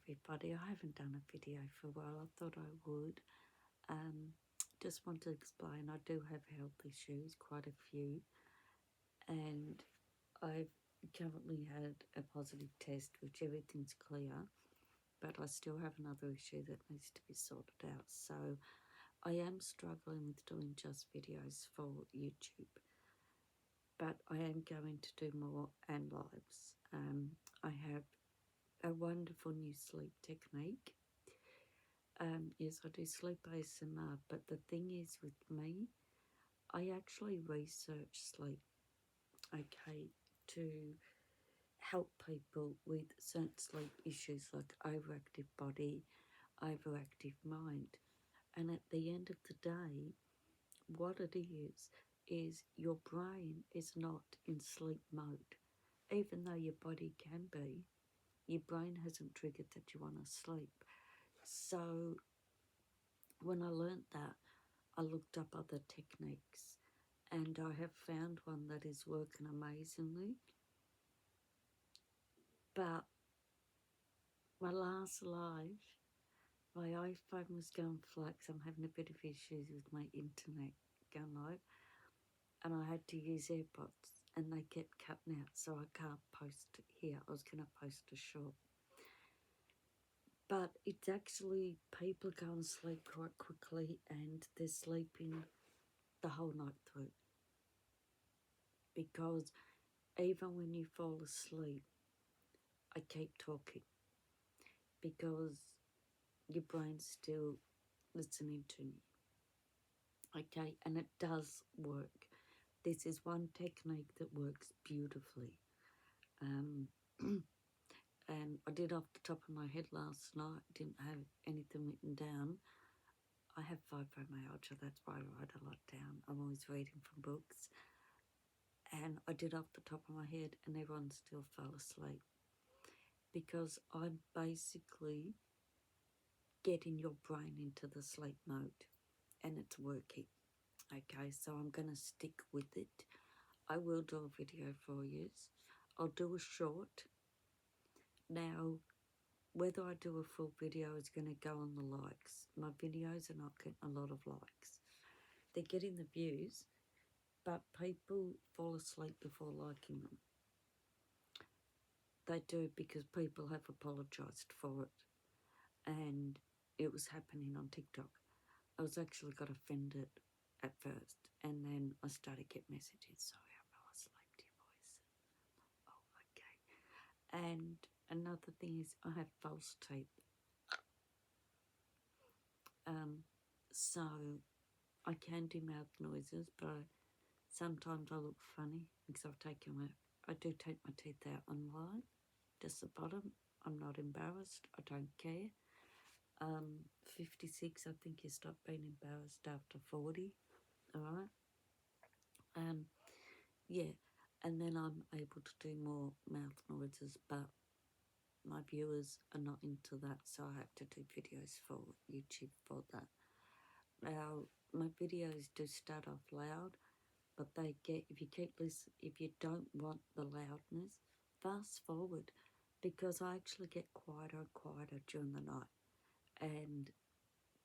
everybody. I haven't done a video for a while. I thought I would. Just want to explain I do have health issues, quite a few, and I've currently had a positive test which everything's clear, but I still have another issue that needs to be sorted out. So I am struggling with doing just videos for YouTube, but I am going to do more and lives. I have a wonderful new sleep technique. Yes, I do sleep ASMR, but the thing is with me, I actually research sleep, okay, to help people with certain sleep issues like overactive body, overactive mind. And at the end of the day, what it is your brain is not in sleep mode. Even though your body can be, your brain hasn't triggered that you want to sleep. So when I learnt that, I looked up other techniques and I have found one that is working amazingly. But my last live, my iPhone was going flat because I'm having a bit of issues with my internet going live, and I had to use AirPods and they kept cutting out, so I can't post it here. I was going to post a short. But it's actually, people go and sleep quite quickly and they're sleeping the whole night through. Because even when you fall asleep, I keep talking because your brain's still listening to me. Okay, and it does work. This is one technique that works beautifully. And I did off the top of my head last night, didn't have anything written down. I have fibromyalgia, that's why I write a lot down. I'm always reading from books. And I did off the top of my head and everyone still fell asleep. Because I'm basically getting your brain into the sleep mode and it's working. Okay, so I'm going to stick with it. I will do a video for you. I'll do a short. Now, whether I do a full video is going to go on the likes. My videos are not getting a lot of likes. They're getting the views, but people fall asleep before liking them. They do because people have apologised for it. And it was happening on TikTok. I was actually got offended at first, and then I started to get messages. Sorry, I fell asleep to your voice. Oh, okay. And another thing is I have false teeth. So I can do mouth noises, but sometimes I look funny because I do take my teeth out on live, just the bottom. I'm not embarrassed. I don't care. 56, I think you stop being embarrassed after 40. All right. Yeah, and then I'm able to do more mouth noises, but my viewers are not into that, so I have to do videos for YouTube for that. Now, my videos do start off loud, but they get, if you keep listening, if you don't want the loudness, fast forward, because I actually get quieter and quieter during the night, and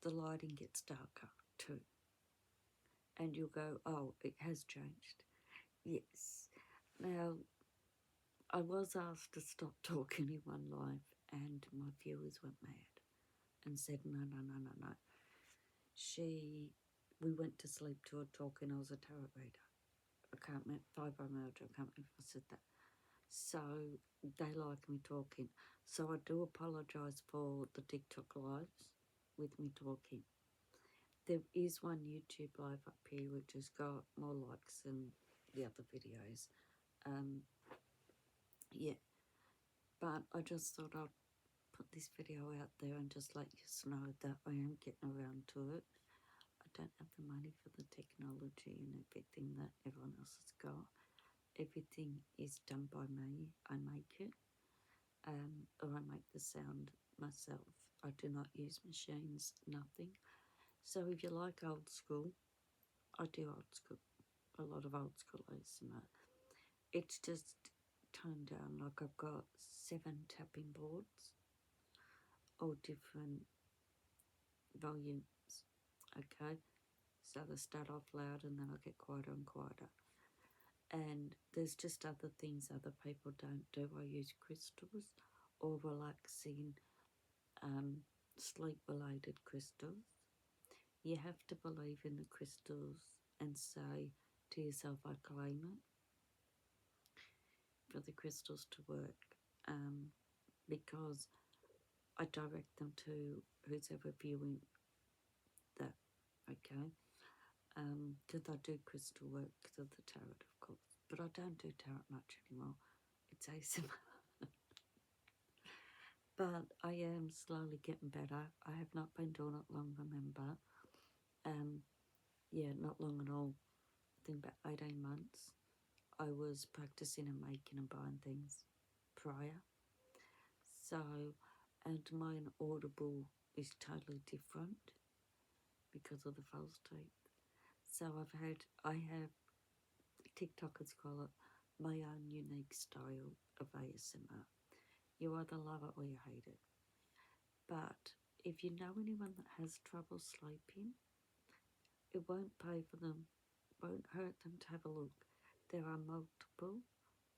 the lighting gets darker too. And you'll go, oh, it has changed. Yes. Now, I was asked to stop talking in one live, and my viewers went mad and said, no, no, no, no, no. We went to sleep to her talking. I was a tarot reader. I can't remember, fibromyalgia, I can't remember if I said that. So they like me talking. So I do apologise for the TikTok lives with me talking. There is one YouTube live up here which has got more likes than the other videos. Yeah. But I just thought I'd put this video out there and just let you know that I am getting around to it. I don't have the money for the technology and everything that everyone else has got. Everything is done by me. I make it, or I make the sound myself. I do not use machines, nothing. So if you like old school, I do old school, a lot of old school ASMR. It's just toned down, like I've got 7 tapping boards. all different volumes, okay? So they start off loud and then I get quieter and quieter. And there's just other things other people don't do. I use crystals or relaxing sleep-related crystals. You have to believe in the crystals and say to yourself, I claim it, for the crystals to work, because I direct them to who's ever viewing that, okay? Because I do crystal work of the tarot, of course, but I don't do tarot much anymore. It's ASMR. But I am slowly getting better. I have not been doing it long, remember. Yeah, not long at all. I think about 18 months. I was practicing and making and buying things prior. So, and my inaudible is totally different because of the false teeth. So I have, TikTokers call it my own unique style of ASMR. You either love it or you hate it. But if you know anyone that has trouble sleeping, it won't pay for them, won't hurt them to have a look. There are multiple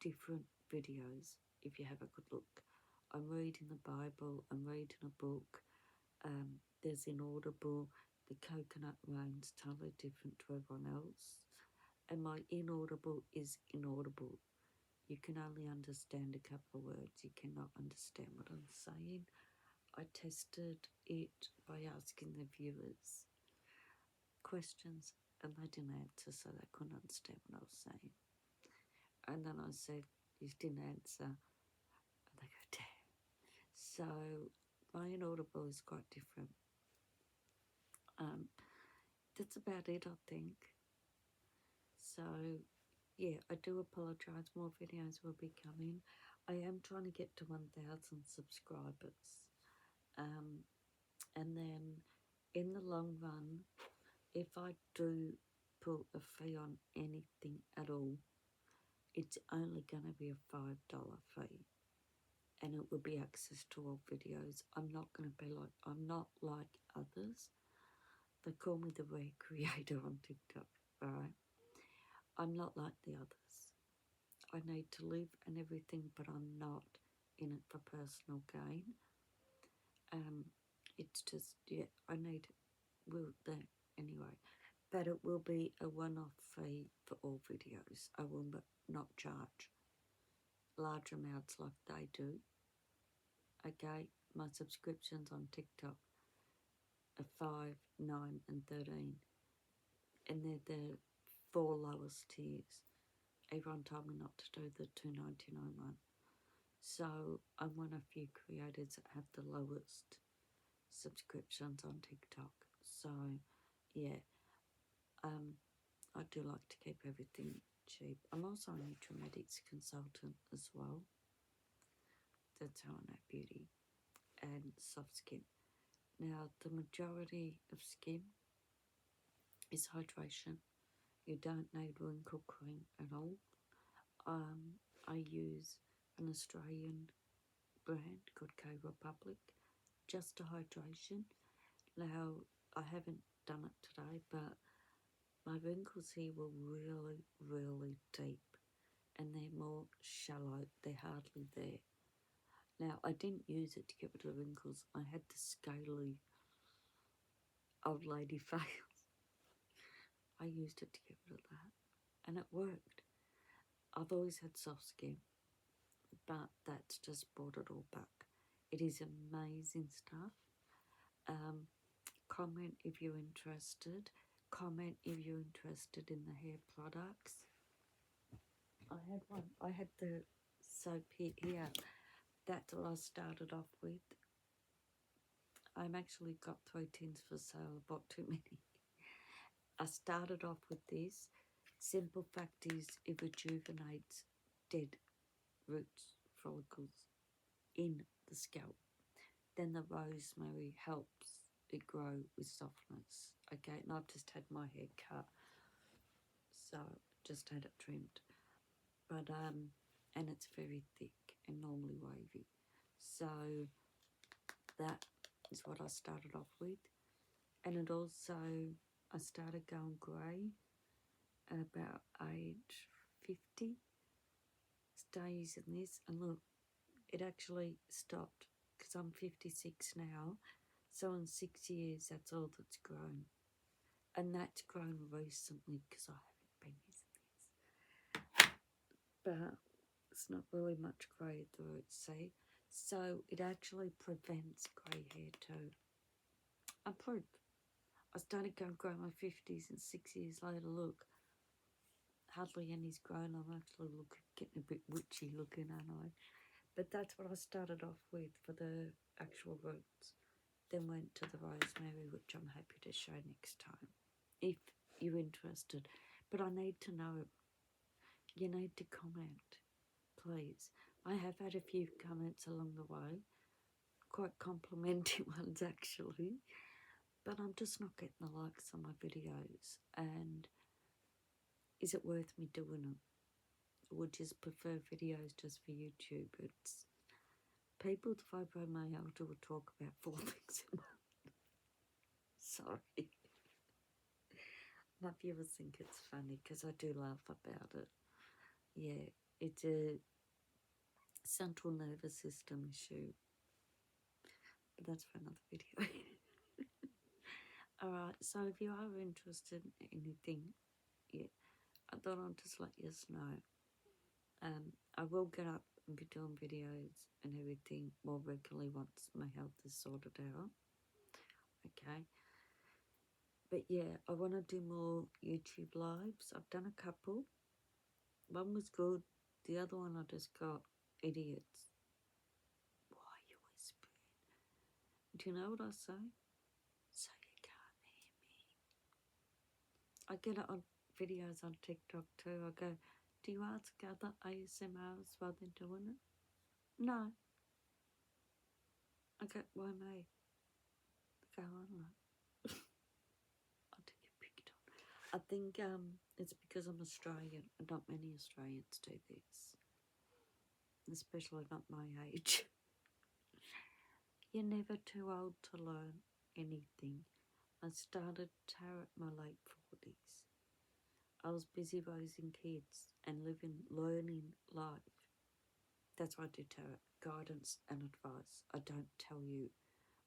different videos if you have a good look. I'm reading the Bible, I'm reading a book, there's inaudible, the coconut rain's totally different to everyone else, and my inaudible is inaudible. You can only understand a couple of words, you cannot understand what I'm saying. I tested it by asking the viewers questions and they didn't answer, so they couldn't understand what I was saying. And then I said, you didn't answer, and they go, damn. So my inaudible is quite different. That's about it, I think. So yeah, I do apologise, more videos will be coming. I am trying to get to 1,000 subscribers, and then in the long run, if I do put a fee on anything at all, it's only going to be a $5 fee, and it will be access to all videos. I'm not like others. They call me the rare creator on TikTok, right? I'm not like the others. I need to live and everything, but I'm not in it for personal gain. It's just, yeah, I need, well, that anyway. But it will be a one-off fee for all videos. I will not charge large amounts like they do. Okay, my subscriptions on TikTok are 5, 9 and 13. And they're the 4 lowest tiers. Everyone told me not to do the $2.99 one. So I'm one of few creators that have the lowest subscriptions on TikTok. So yeah, I do like to keep everything cheap. I'm also a NutriMedics consultant as well. That's how I know beauty and soft skin. Now the majority of skin is hydration. You don't need wrinkle cream at all. I use an Australian brand called K Republic, just a hydration. Now, I haven't done it today, but my wrinkles here were really, really deep, and they're more shallow, they're hardly there. Now, I didn't use it to get rid of the wrinkles. I had the scaly old lady face. I used it to get rid of that, and it worked. I've always had soft skin, but that's just brought it all back. It is amazing stuff. Comment if you're interested. Comment if you're interested in the hair products. I had the soap here. That's what I started off with. I've actually got 3 tins for sale. I bought too many. I started off with this. Simple fact is, it rejuvenates dead roots, follicles in the scalp. Then the rosemary helps it grow with softness. Okay, and I've just had my hair cut, so just had it trimmed. But and it's very thick and normally wavy. So That is what I started off with. And it also, I started going grey at about age 50. Stays in this, and look, it actually stopped because I'm 56 now. So in 6 years, that's all that's grown. And that's grown recently because I haven't been using this. But it's not really much grey at the roots, see? So it actually prevents grey hair too. I'm proof. I started going grey in my 50s, and 6 years later, look, hardly any's grown. I'm actually getting a bit witchy looking, aren't I? But that's what I started off with for the actual roots. Then went to the rosemary, which I'm happy to show next time, if you're interested. But I need to know. You need to comment, please. I have had a few comments along the way, quite complimentary ones actually, but I'm just not getting the likes on my videos. And is it worth me doing it? Would just prefer videos just for YouTube? It's people with fibromyalgia will talk about 4 things a month. Sorry. My viewers think it's funny because I do laugh about it. Yeah, it's a central nervous system issue. But that's for another video. Alright, so if you are interested in anything, yeah, I thought I'd just let you know. I will get up and be doing videos and everything more regularly once my health is sorted out. Okay. But yeah, I want to do more YouTube lives. I've done a couple. One was good. The other one I just got idiots. Why are you whispering? Do you know what I say? So you can't hear me. I get it on videos on TikTok too. I go, do you ask other ASMRs while they're doing it? No. I go, why me? Go on, like. I do get picked on. I think it's because I'm Australian and not many Australians do this. Especially not my age. You're never too old to learn anything. I started tarot at my late 40s. I was busy raising kids and learning life. That's why I do tarot, guidance and advice. I don't tell you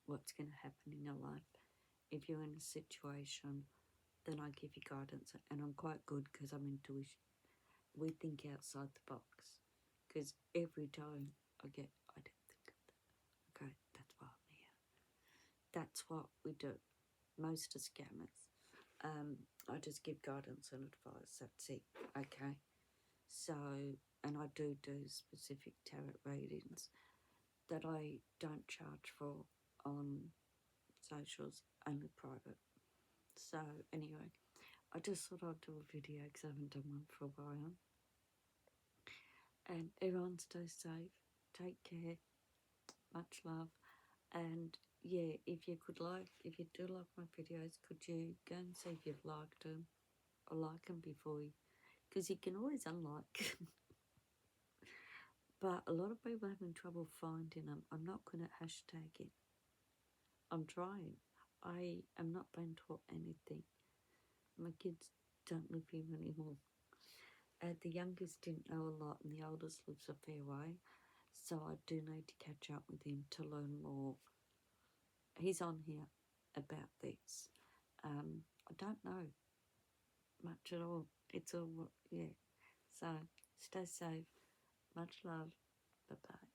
what's going to happen in your life. If you're in a situation, then I give you guidance, and I'm quite good because I'm intuition. We think outside the box, because every time I didn't think of that. Okay, that's why I'm here. That's what we do. Most are scammers. I just give guidance and advice. That's it. Okay. So, and I do specific tarot readings that I don't charge for on socials, only private. So anyway, I just thought I'd do a video because I haven't done one for a while. And everyone stay safe, take care, much love. And yeah, if you do like my videos, could you go and see if you've liked them or like them before you, because you can always unlike. But a lot of people are having trouble finding them. I'm not good at hashtagging. I'm trying. I am not being taught anything. My kids don't live here anymore. The youngest didn't know a lot and the oldest lives a fair way. So I do need to catch up with him to learn more. He's on here about this. I don't know much at all. It's all, yeah. So stay safe. Much love. Bye-bye.